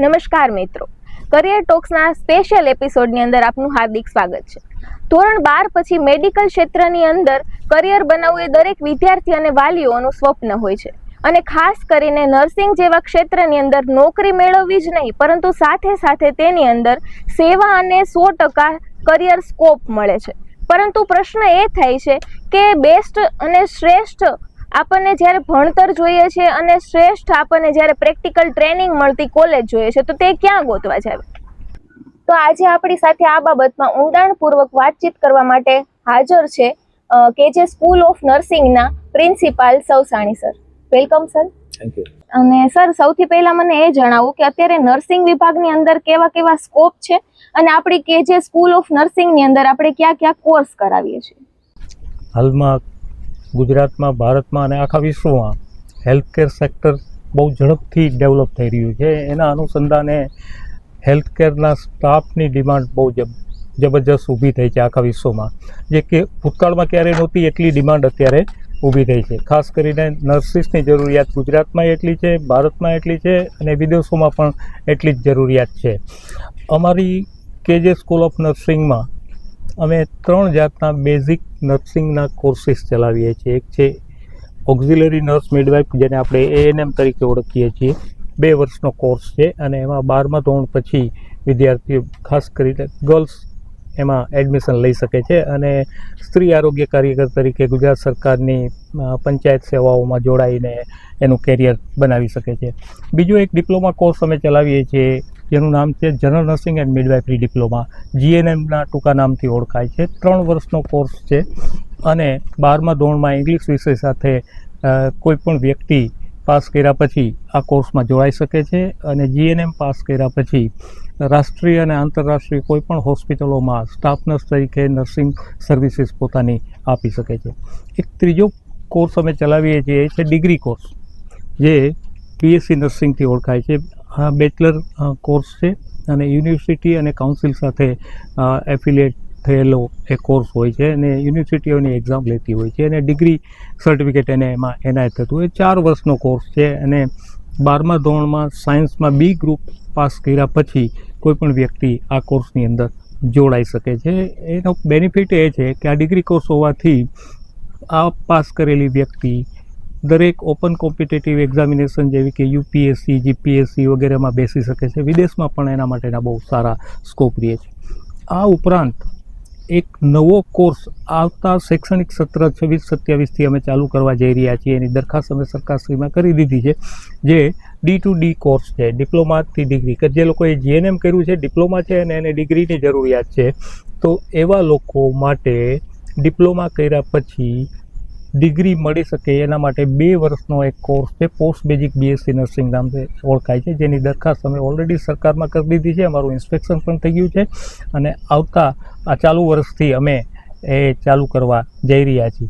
નમસ્કાર મિત્રો, career ટોક્સના special એપિસોડની અંદર આપનું હાર્દિક સ્વાગત છે. ધોરણ 12 પછી મેડિકલ ક્ષેત્રની અંદર કરિયર બનાવવું એ દરેક વિદ્યાર્થી અને વાલીઓનું સ્વપ્ન હોય છે અને ખાસ કરીને નર્સિંગ જેવા ક્ષેત્રની અંદર નોકરી મેળવવી જ નહીં પરંતુ સાથે સાથે તેની અંદર સેવા અને 100% કરિયર સ્કોપ મળે છે. પરંતુ પ્રશ્ન એ થાય છે કે બેસ્ટ અને શ્રેષ્ઠ આપણને જ્યારે ભણતર જોઈએ છે અને શ્રેષ્ઠ આપણને જ્યારે પ્રેક્ટિકલ ટ્રેનિંગ મળતી કોલેજ જોઈએ છે તો તે ક્યાં ગોતવા જાવે? તો આજે આપણી સાથે આ બાબતમાં ઊંડાણપૂર્વક વાતચીત કરવા માટે હાજર છે કેજે સ્કૂલ ઓફ નર્સિંગના principal Savsani sir. Welcome sir. Thank you. અને સર, સૌથી પહેલા મને એ જણાવો કે અત્યારે નર્સિંગ વિભાગની અંદર કેવા કેવા સ્કોપ છે અને આપણી કેજે સ્કૂલ ઓફ નર્સિંગની અંદર આપણે કયા કયા કોર્સ કરાવીએ છીએ? હાલમાં ગુજરાતમાં, ભારતમાં અને આખા વિશ્વમાં હેલ્થકેર સેક્ટર બહુ ઝડપથી ડેવલપ થઈ રહ્યું છે. એના અનુસંધાને હેલ્થકેરના સ્ટાફની ડિમાન્ડ બહુ જબરજસ્ત ઊભી થઈ છે આખા વિશ્વમાં. જે કે ભૂતકાળમાં ક્યારેય નહોતી એટલી ડિમાન્ડ અત્યારે ઊભી થઈ છે. ખાસ કરીને નર્સિસની જરૂરિયાત ગુજરાતમાં એટલી છે, ભારતમાં એટલી છે અને વિદેશોમાં પણ એટલી જ જરૂરિયાત છે. અમારી કેજે સ્કૂલ ઓફ નર્સિંગમાં અમે 3 જાતના બેઝિક નર્સિંગના કોર્સીસ ચલાવીએ છીએ. એક છે ઓક્ઝિલરી નર્સ મિડવાઇફ, જેને આપણે ANM તરીકે ઓળખીએ છીએ. 2 વર્ષનો કોર્સ છે અને એમાં 12મા ધોરણ પછી વિદ્યાર્થીઓ, ખાસ કરીને ગર્લ્સ, એમાં એડમિશન લઈ શકે છે અને સ્ત્રી આરોગ્ય કાર્યકર તરીકે ગુજરાત સરકારની પંચાયત સેવાઓમાં જોડાઈને એનું કેરિયર બનાવી શકે છે. બીજો એક ડિપ્લોમા કોર્સ અમે ચલાવીએ છીએ જેનું નામ છે general nursing and midwifery diploma, GNMના ટૂંકા નામથી ઓળખાય છે. 3 વર્ષનો કોર્સ છે અને 12મા ધોરણમાં ઇંગ્લિશ વિષય સાથે કોઈ પણ વ્યક્તિ પાસ કર્યા પછી આ કોર્સમાં જોડાઈ શકે છે અને GNM પાસ કર્યા પછી રાષ્ટ્રીય અને આંતરરાષ્ટ્રીય કોઈ પણ હોસ્પિટલોમાં સ્ટાફ નર્સ તરીકે નર્સિંગ સર્વિસીસ પોતાની આપી શકે છે. એક ત્રીજો કોર્સ અમે ચલાવીએ છીએ એ છે ડિગ્રી કોર્સ, જે BSc નર્સિંગથી ઓળખાય છે. આ બેચલર કોર્સ છે અને યુનિવર્સિટી અને કાઉન્સિલ સાથે એફિલિએટ થયેલો એ કોર્સ હોય છે અને યુનિવર્સિટીઓની એક્ઝામ લેતી હોય છે અને ડિગ્રી સર્ટિફિકેટ એને એમાં એનાયત થતું હોય. 4 વર્ષનો કોર્સ છે અને 12મા ધોરણમાં સાયન્સમાં B ગ્રુપ પાસ કર્યા પછી કોઈ પણ વ્યક્તિ આ કોર્સની અંદર જોડાઈ શકે છે. એનો બેનિફિટ એ છે કે આ ડિગ્રી કોર્સ હોવાથી આ પાસ કરેલી વ્યક્તિ દરેક ઓપન કોમ્પિટેટિવ એક્ઝામિનેશન જેવી કે UPSC, GPSC વગેરેમાં બેસી શકે છે. વિદેશમાં પણ એના માટેના બહુ સારા સ્કોપ રહે છે. આ ઉપરાંત એક નવો કોર્સ આવતા શૈક્ષણિક સત્ર 26-27થી અમે ચાલુ કરવા જઈ રહ્યા છીએ. એની દરખાસ્ત અમે સરકારશ્રીમાં કરી દીધી છે, જે D2D કોર્સ છે, ડિપ્લોમાથી ડિગ્રી. કે જે લોકોએ GNM કર્યું છે, ડિપ્લોમા છે અને એને ડિગ્રીની જરૂરિયાત છે, તો એવા લોકો માટે ડિપ્લોમા કર્યા પછી ડિગ્રી મળી શકે એના માટે 2 વર્ષનો એક કોર્સ છે, પોસ્ટ બેઝિક BSc નર્સિંગ નામથી ઓળખાય છે, જેની દરખાસ્ત અમે ઓલરેડી સરકારમાં કરી દીધી છે. અમારું ઇન્સ્પેક્શન પણ થઈ ગયું છે અને આવતા આ ચાલુ વર્ષથી અમે એ ચાલુ કરવા જઈ રહ્યા છીએ.